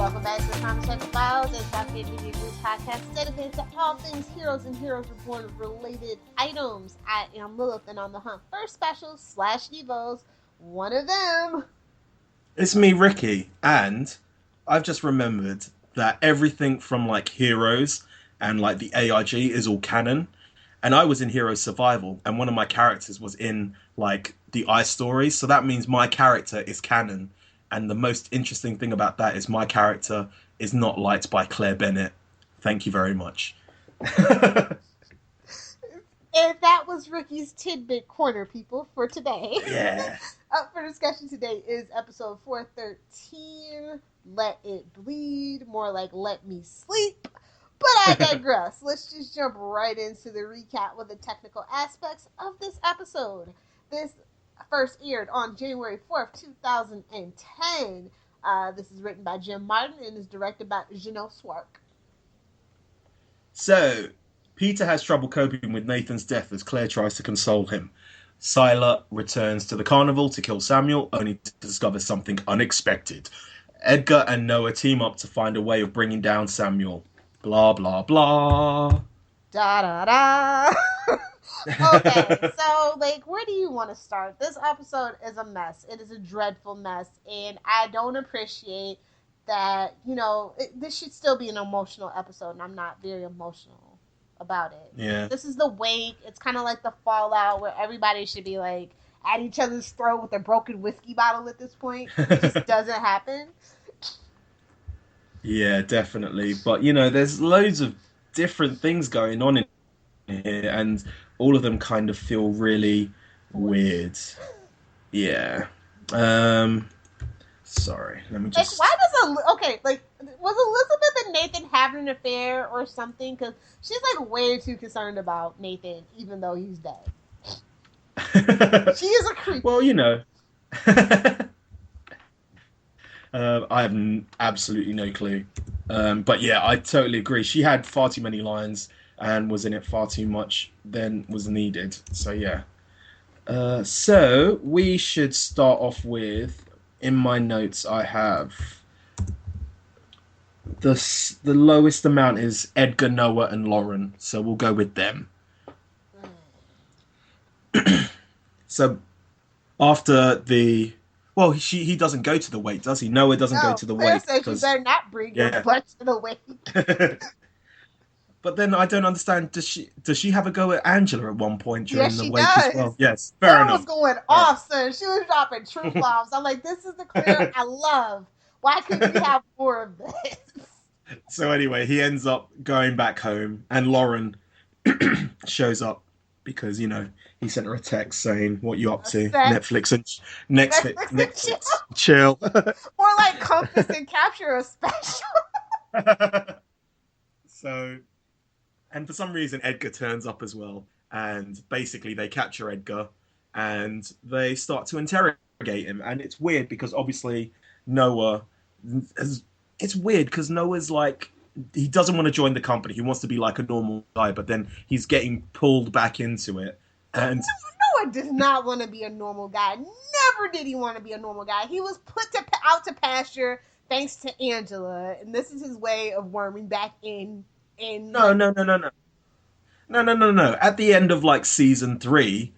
welcome back to the Conversation Files, a Southgate Media Group podcast dedicated to all things Heroes and Heroes Reborn related items. I am Lilith, and on the hunt for specials / Evos, one of them. It's me, Ricky, and I've just remembered that everything from like Heroes and like the AIG is all canon. And I was in Heroes Survival, and one of my characters was in like the iStories, so that means my character is canon. And the most interesting thing about that is my character is not liked by Claire Bennet. Thank you very much. And that was Ricky's Tidbit Corner, people, for today. Yeah. Up for discussion today is episode 413, Let It Bleed, more like Let Me Sleep. But I digress. Let's just jump right into the recap with the technical aspects of this episode. This first aired on January 4th, 2010. This is written by Jim Martin and is directed by Janelle Swark. So, Peter has trouble coping with Nathan's death as Claire tries to console him. Sylar returns to the carnival to kill Samuel, only to discover something unexpected. Edgar and Noah team up to find a way of bringing down Samuel. Blah, blah, blah. Da, da, da. Okay, so, where do you want to start? This episode is a mess. It is a dreadful mess, and I don't appreciate that, this should still be an emotional episode, and I'm not very emotional about it. Yeah. This is the wake. It's kind of like the fallout where everybody should be, at each other's throat with a broken whiskey bottle at this point. It just doesn't happen. Yeah, definitely. But, there's loads of different things going on in here, and all of them kind of feel really weird. Yeah. Sorry, let me just... why does... was Elizabeth and Nathan having an affair or something? Because she's, way too concerned about Nathan, even though he's dead. She is a creep. Well, I have absolutely no clue. But yeah, I totally agree. She had far too many lines and was in it far too much than was needed. So yeah. So we should start off with, in my notes I have, the lowest amount is Edgar, Noah and Lauren. So we'll go with them. So after the... Well, he doesn't go to the wake, does he? Noah doesn't go to the wake. Says you better not bring your butt to the wake. But then I don't understand. Does she have a go at Angela at one point during the wake does. as well? Yes, fair enough. Was going off, son. She was dropping truth bombs. I'm like, this is the Claire I love. Why couldn't we have more of this? So anyway, he ends up going back home, and Lauren shows up because he sent her a text saying, "What you up to? Netflix and chill." More like Compass and Capture a special. So, and for some reason, Edgar turns up as well, and basically they capture Edgar, and they start to interrogate him, and it's weird because obviously Noah, it's weird because Noah's he doesn't want to join the company. He wants to be like a normal guy, but then he's getting pulled back into it. And Noah does not want to be a normal guy. Never did he want to be a normal guy. He was put out to pasture thanks to Angela, and this is his way of worming back in. No. At the end of season 3,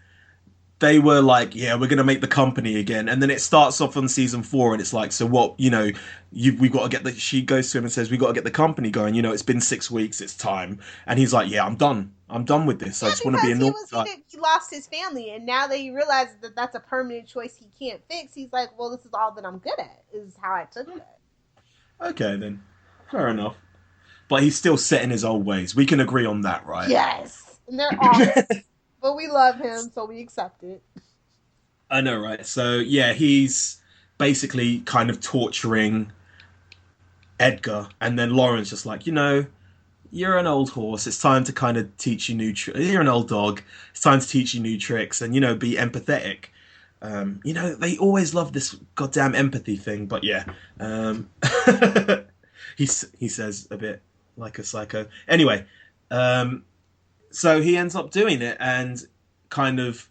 they were like, yeah, we're gonna make the company again, and then it starts off on season 4, and it's like, so what? We've got to get the. She goes to him and says, we got to get the company going. It's been 6 weeks, it's time, and he's like, yeah, I'm done with this. I just want to be a normal guy. He lost his family, and now that he realizes that that's a permanent choice he can't fix, he's like, well, this is all that I'm good at. Is how I took it. Okay, then, fair enough. But he's still set in his old ways. We can agree on that, right? Yes, and they're awful. But we love him, so we accept it. I know, right? So, yeah, he's basically kind of torturing Edgar. And then Lauren's just like, you're an old horse. It's time to kind of teach you new tricks. You're an old dog. It's time to teach you new tricks and, be empathetic. They always love this goddamn empathy thing. But, yeah. He says a bit like a psycho. Anyway, so he ends up doing it, and kind of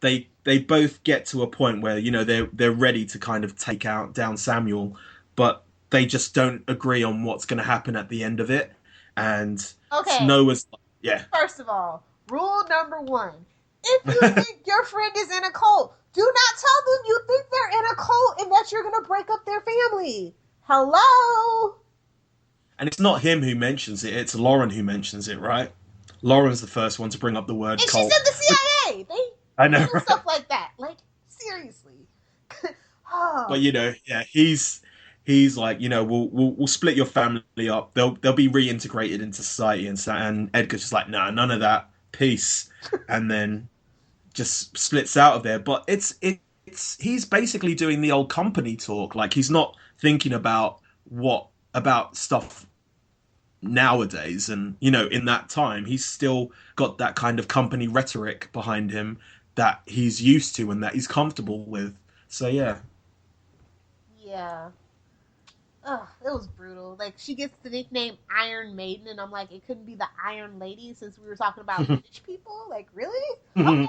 they both get to a point where they're ready to kind of take down Samuel, but they just don't agree on what's going to happen at the end of it. And Okay, Noah's, yeah, first of all, rule number one. If you think your friend is in a cult, do not tell them you think they're in a cult and that you're going to break up their family. Hello? and it's not him who mentions it; it's Lauren who mentions it, right? Lauren's the first one to bring up the word And she's cult. in the CIA. I They know, do right? stuff like that. Like, seriously. But Oh, yeah, he's like, we'll split your family up. They'll be reintegrated into society and and Edgar's just like, nah, none of that. Peace. And then just splits out of there. But it's he's basically doing the old company talk. Like he's not thinking about stuff nowadays. And in that time, he's still got that kind of company rhetoric behind him that he's used to and that he's comfortable with. So yeah. yeah. Ugh, it was brutal. Like, she gets the nickname Iron Maiden, and I'm like, it couldn't be the Iron Lady since we were talking about British people? Like, really? Okay.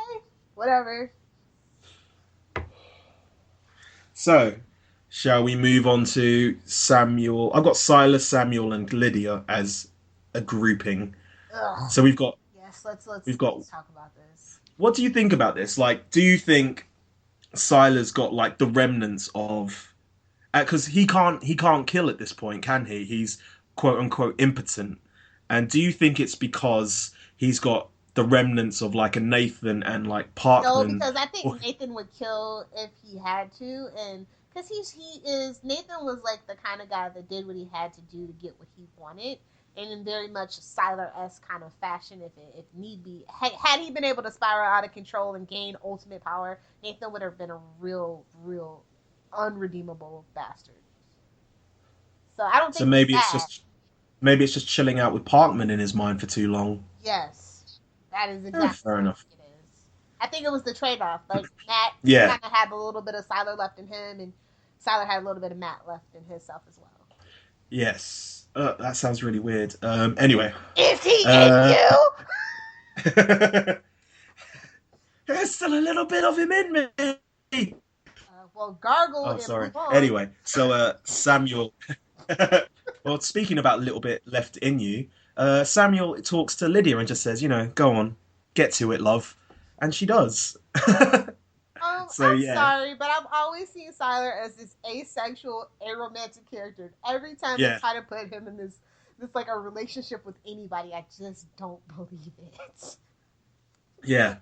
Whatever. So, shall we move on to Samuel? I've got Silas, Samuel, and Lydia as a grouping. Ugh. So we've got Yes, we've got. let's talk about this. What do you think about this? Like, do you think Silas got like the remnants of? Because he can't kill at this point, can he? He's quote unquote impotent. And do you think it's because he's got the remnants of like a Nathan and like No, Parkman? because I Or, think Nathan would kill if he had to, and because he is Nathan was like the kind of guy that did what he had to do to get what he wanted, and in very much Sylar-esque kind of fashion, if need be. Had he been able to spiral out of control and gain ultimate power, Nathan would have been a real unredeemable bastard. So I don't so think it's that. maybe it's just chilling out with Parkman in his mind for too long. Yes, that is exactly Fair what I enough. think it is. I think it was the trade off. Like Matt Yeah. kind of had a little bit of Sylar left in him, and Sylar had a little bit of Matt left in himself as well. Yes. That sounds really weird. Anyway. Is he in Uh, you? There's still a little bit of him in me. Well, gargle Oh, and sorry. move on. Anyway, so Samuel. Well, speaking about a little bit left in you, Samuel talks to Lydia and just says, go on, get to it, love. And she does. So, I'm yeah. sorry, but I've always seen Sylar as this asexual, aromantic character. Every time they Yeah. try to put him in this like a relationship with anybody, I just don't believe it. Yeah.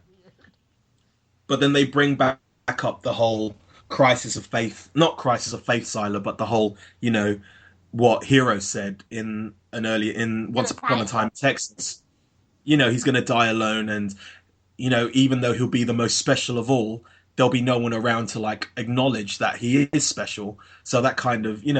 But then they bring back up the whole crisis of faith. Not crisis of faith, Siler, but the whole, what Hero said in Once Upon a Time, Texas. He's going to die alone, and even though he'll be the most special of all, there'll be no one around to like acknowledge that he is special. So that kind of, he's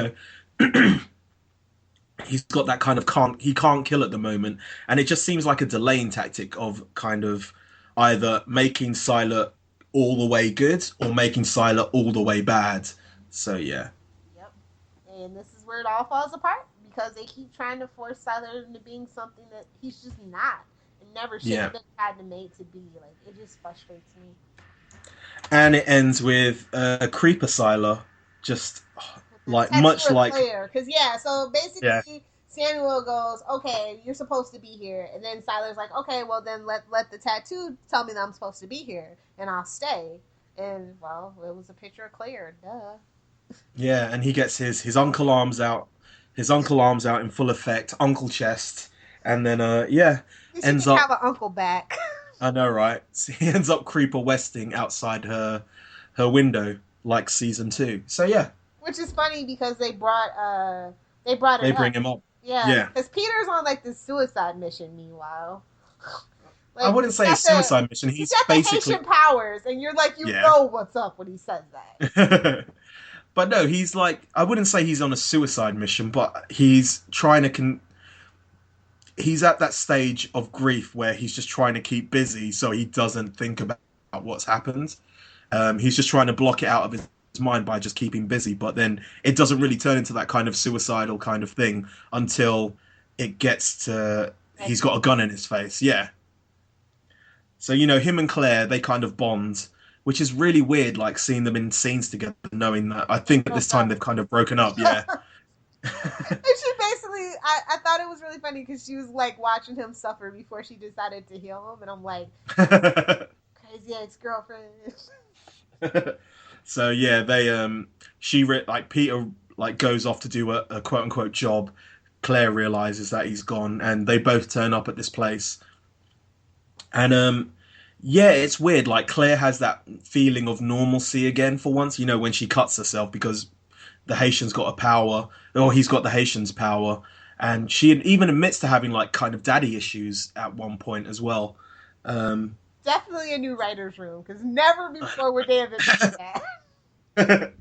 got that kind of he can't kill at the moment, and it just seems like a delaying tactic of kind of either making Sylar all the way good or making Sylar all the way bad. So yeah. Yep. And this is where it all falls apart because they keep trying to force Sylar into being something that he's just not and never should have been tried to made to be. Like, it just frustrates me. And it ends with Creeper Sylar, just like much like Claire. Because so basically yeah, Samuel goes, okay, you're supposed to be here, and then Sylar's like, okay, well then let the tattoo tell me that I'm supposed to be here, and I'll stay. And well, it was a picture of Claire, duh. yeah, and he gets his uncle arms out, in full effect, uncle chest, and then ends up have an uncle back. I know, right? So he ends up creeper westing outside her window like season 2. So yeah, Which is funny because they brought it they up. bring him up. Yeah, because Peter's on like this suicide mission. Meanwhile, like, I wouldn't say a suicide mission. He's He's got the basically Haitian powers, and you're like, you Yeah. know what's up when he says that. But no, he's like, I wouldn't say he's on a suicide mission, but he's trying to he's at that stage of grief where he's just trying to keep busy so he doesn't think about what's happened. He's just trying to block it out of his mind by just keeping busy, but then it doesn't really turn into that kind of suicidal kind of thing until it gets to he's got a gun in his face. Yeah. So, him and Claire, they kind of bond, which is really weird, like seeing them in scenes together, knowing that I think at this time they've kind of broken up. Yeah. And she basically, I thought it was really funny because she was like watching him suffer before she decided to heal him, and I'm like, crazy ex-girlfriend. So yeah, they like Peter like goes off to do a quote unquote job. Claire realizes that he's gone, and they both turn up at this place. And yeah, it's weird. Like Claire has that feeling of normalcy again for once. You know, when she cuts herself because the Haitian's got a power, or he's got the Haitian's power, and she even admits to having like kind of daddy issues at one point as well. Definitely a new writer's room because never before would they have admitted that.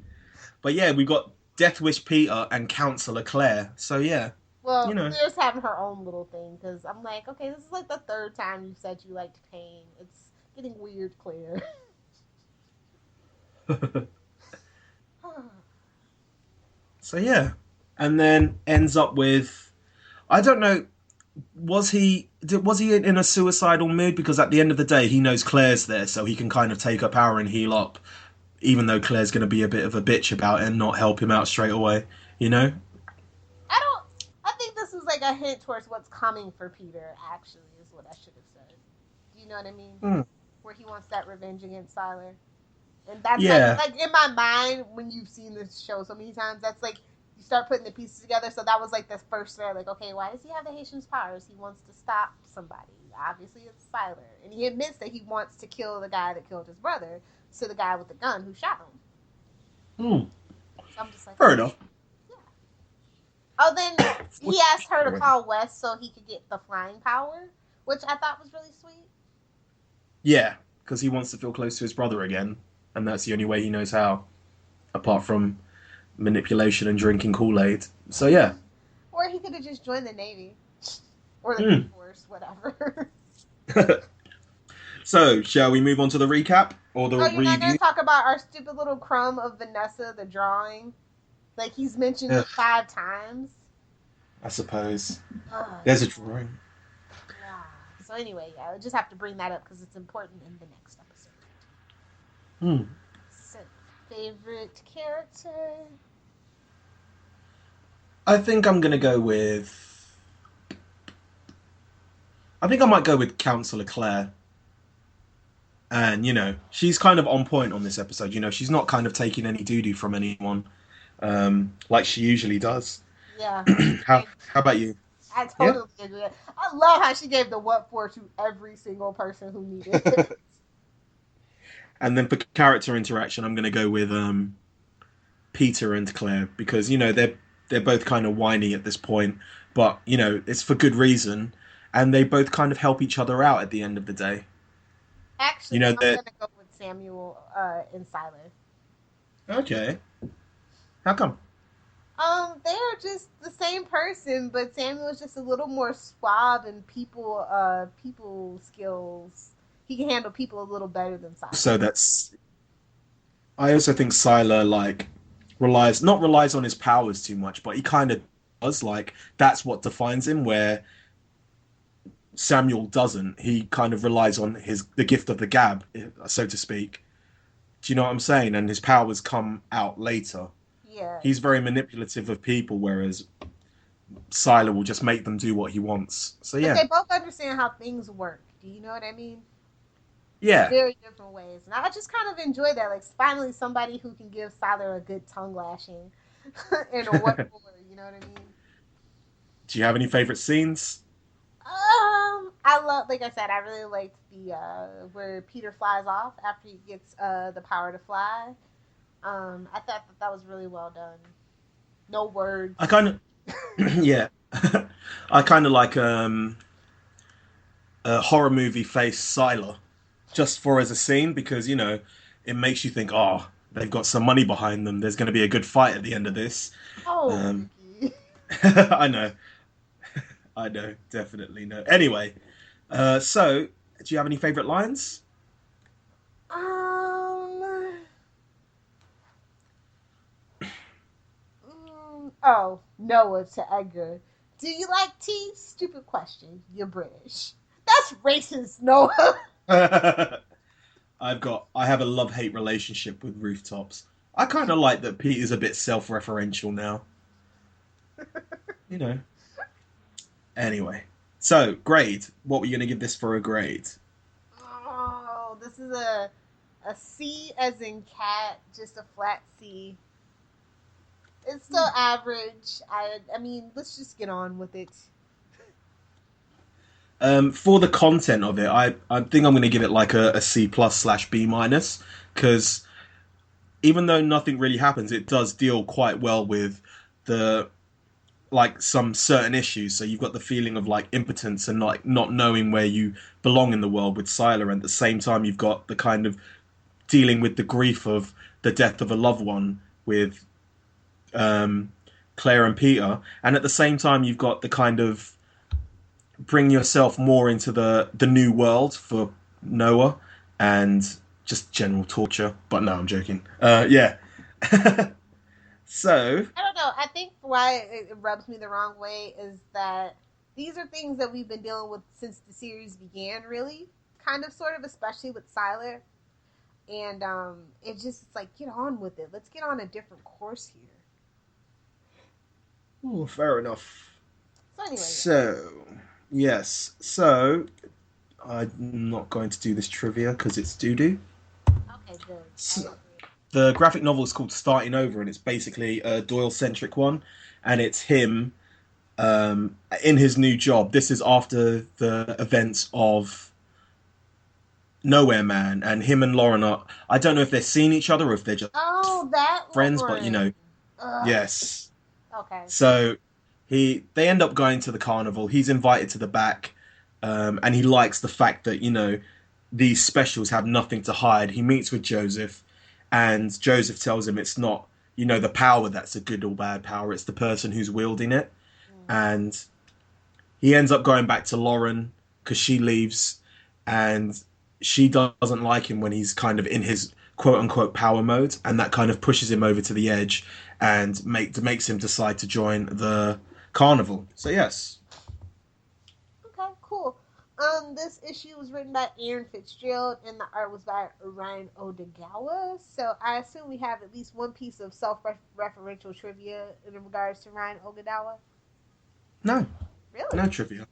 But yeah, we've got Death Wish Peter and Counsellor Claire. So yeah, Well, you know. Claire's having her own little thing because I'm like, okay, this is like the third time you said you liked pain. It's getting weird, Claire. So yeah, and then ends up with, I don't know, was he in a suicidal mood? Because at the end of the day, he knows Claire's there, so he can kind of take her power and heal up, even though Claire's going to be a bit of a bitch about it and not help him out straight away. You know? I think this was like a hint towards what's coming for Peter. Actually, is what I should have said. Do you know what I mean? Where he wants that revenge against Sylar. And that's like in my mind, when you've seen this show so many times, that's like you start putting the pieces together. So that was like the first thread. Like, okay, why does he have the Haitian's powers? He wants to stop somebody. Obviously, it's Sylar, and he admits that he wants to kill the guy that killed his brother. So the guy with the gun who shot him. So I'm just like, fair enough. Yeah. Oh, then he asked her to call Wes so he could get the flying power, which I thought was really sweet. Yeah, because he wants to feel close to his brother again. And that's the only way he knows how, apart from manipulation and drinking Kool-Aid. So yeah. Or he could have just joined the Navy. Or the Air Force, whatever. So, shall we move on to the recap? Or the review? You're not going to talk about our stupid little crumb of Vanessa, the drawing? Like, he's mentioned it 5 times. I suppose. There's a drawing. Yeah. So anyway, yeah, I just have to bring that up because it's important in the next episode. So, favorite character? I think I'm gonna go with. I think I might go with Counsellor Claire. And you know, she's kind of on point on this episode. You know, she's not kind of taking any doo-doo from anyone, like she usually does. Yeah. How about you? I totally agree. I love how she gave the what for to every single person who needed it. And then for character interaction, I'm going to go with Peter and Claire because you know they're both kind of whiny at this point, but you know it's for good reason, and they both kind of help each other out at the end of the day. Actually, you know, I'm going to go with Samuel and Sylar. Okay, how come? They're just the same person, but Samuel is just a little more suave and people skills. He can handle people a little better than Sylar. So I also think Sylar like relies on his powers too much, but he kind of does. Like that's what defines him. Where Samuel doesn't. He kind of relies on the gift of the gab, so to speak. Do you know what I'm saying? And his powers come out later. Yeah. He's very manipulative of people, whereas Sylar will just make them do what he wants. So yeah. But they both understand how things work. Do you know what I mean? Yeah. Very different ways. And I just kind of enjoy that. Like, finally somebody who can give Sylar a good tongue lashing. And a what for, you know what I mean? Do you have any favorite scenes? I love, like I said, I really liked the, where Peter flies off after he gets, the power to fly. I thought that was really well done. No words. I kind of, yeah. I kind of like, a horror movie face Sylar. Just for as a scene, because, you know, it makes you think, oh, they've got some money behind them. There's going to be a good fight at the end of this. Oh, I know. I know. Definitely know. Anyway, so, do you have any favourite lines? Oh, Noah to Edgar. Do you like tea? Stupid question. You're British. That's racist, Noah. I have a love-hate relationship with rooftops. I kind of like that Peter's a bit self-referential now. You know. Anyway. So, grade. What were you going to give this for a grade? Oh, this is a C as in cat, just a flat C. It's still average. I mean, let's just get on with it. For the content of it, I think I'm going to give it like a C plus / B minus, because even though nothing really happens, it does deal quite well with the like some certain issues. So you've got the feeling of like impotence and like not knowing where you belong in the world with Sylar, and at the same time you've got the kind of dealing with the grief of the death of a loved one with Claire and Peter, and at the same time you've got the kind of bring yourself more into the new world for Noah and just general torture. But no, I'm joking. Yeah. So I don't know. I think why it rubs me the wrong way is that these are things that we've been dealing with since the series began, really, kind of, sort of, especially with Sylar. And it's like, get on with it. Let's get on a different course here. ooh, fair enough. So anyway. So yes. So I'm not going to do this trivia because it's doo-doo. Okay, good. So, the graphic novel is called Starting Over, and it's basically a Doyle-centric one, and it's him in his new job. This is after the events of Nowhere Man, and him and Lauren are, I don't know if they're seeing each other or if they're just that friends, Lauren. but you know, Ugh. yes. Okay. So they end up going to the carnival. He's invited to the back, and he likes the fact that, you know, these specials have nothing to hide. He meets with Joseph, and Joseph tells him it's not, you know, the power that's a good or bad power. It's the person who's wielding it. And he ends up going back to Lauren because she leaves, and she doesn't like him when he's kind of in his quote-unquote power mode, and that kind of pushes him over to the edge and makes him decide to join the carnival. So yes. Okay, cool. This issue was written by Aaron Fitzgerald, and the art was by Ryan Odegawa. So I assume we have at least one piece of self-referential trivia in regards to Ryan Odegawa. No. Really? No trivia.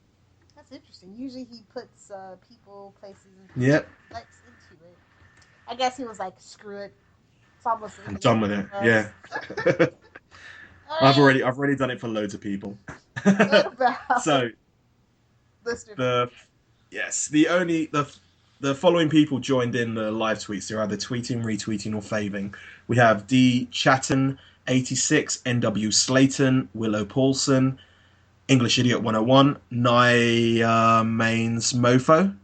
That's interesting. Usually he puts people, places, and Yep. flex into it. I guess he was like, screw it. It's almost. I'm done with it. Yeah. Right. I've already done it for loads of people. What about So listener? the following people joined in the live tweets. They're either tweeting, retweeting, or faving. We have D Chatton 86, NW Slayton, Willow Paulson, English Idiot 101, Nia Mains Mofo,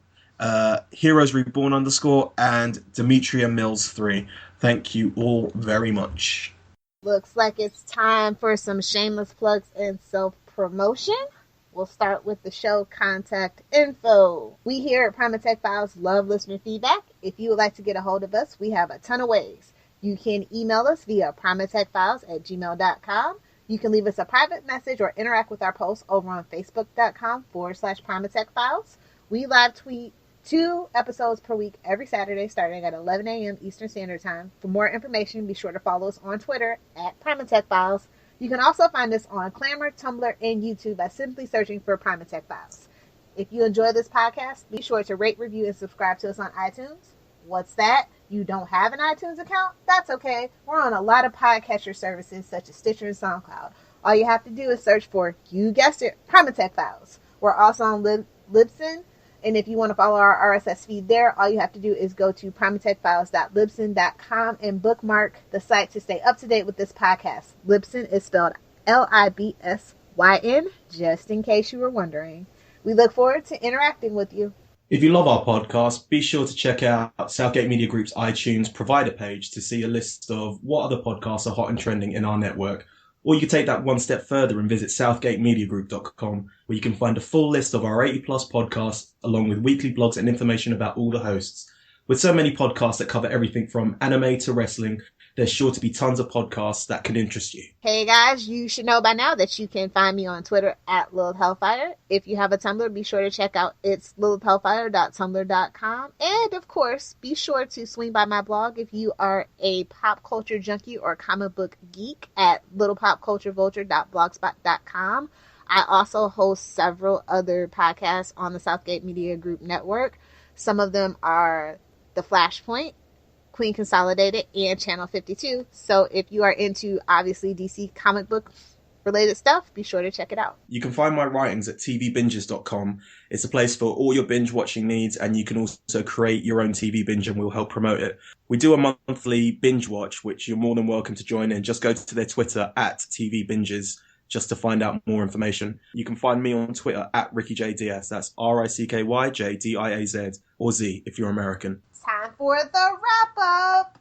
Heroes Reborn _ and Demetria Mills 3. Thank you all very much. Looks like it's time for some shameless plugs and self-promotion. We'll start with the show contact info. We here at Primatech Files love listener feedback. If you would like to get a hold of us, we have a ton of ways. You can email us via primatechfiles@gmail.com. You can leave us a private message or interact with our posts over on facebook.com/primatechfiles. We live tweet 2 episodes per week every Saturday starting at 11 a.m. Eastern Standard Time. For more information, be sure to follow us on Twitter @PrimatechFiles. You can also find us on Clamor, Tumblr, and YouTube by simply searching for Primatech Files. If you enjoy this podcast, be sure to rate, review, and subscribe to us on iTunes. What's that? You don't have an iTunes account? That's okay. We're on a lot of podcatcher services such as Stitcher and SoundCloud. All you have to do is search for, you guessed it, Primatech Files. We're also on Libsyn. And if you want to follow our RSS feed there, all you have to do is go to primatechfiles.libsyn.com and bookmark the site to stay up to date with this podcast. Libsyn is spelled Libsyn, just in case you were wondering. We look forward to interacting with you. If you love our podcast, be sure to check out Southgate Media Group's iTunes provider page to see a list of what other podcasts are hot and trending in our network. Or you can take that one step further and visit southgatemediagroup.com, where you can find a full list of our 80-plus podcasts, along with weekly blogs and information about all the hosts. With so many podcasts that cover everything from anime to wrestling, there's sure to be tons of podcasts that can interest you. Hey guys, you should know by now that you can find me on Twitter at Lilith Hellfire. If you have a Tumblr, be sure to check out it's lilithhellfire.tumblr.com. And of course, be sure to swing by my blog if you are a pop culture junkie or comic book geek at littlepopculturevulture.blogspot.com. I also host several other podcasts on the Southgate Media Group network. Some of them are The Flashpoint, Queen Consolidated, and Channel 52. So if you are into, obviously, DC comic book related stuff, be sure to check it out. You can find my writings at tvbinges.com. It's a place for all your binge watching needs, and you can also create your own TV binge and we'll help promote it. We do a monthly binge watch, which you're more than welcome to join in. Just go to their Twitter at tvbinges just to find out more information. You can find me on Twitter at RickyJDS. That's RickyJDiaz or Z if you're American. Time for the wrap up.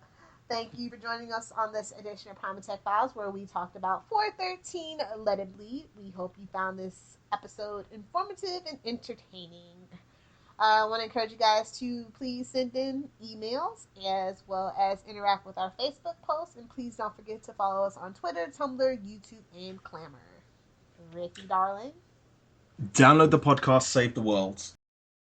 Thank you for joining us on this edition of Primatech Files, where we talked about 413 Let It Bleed. We hope you found this episode informative and entertaining. I want to encourage you guys to please send in emails as well as interact with our Facebook posts. And please don't forget to follow us on Twitter, Tumblr, YouTube, and Clamor. Ricky, darling. Download the podcast, Save the World.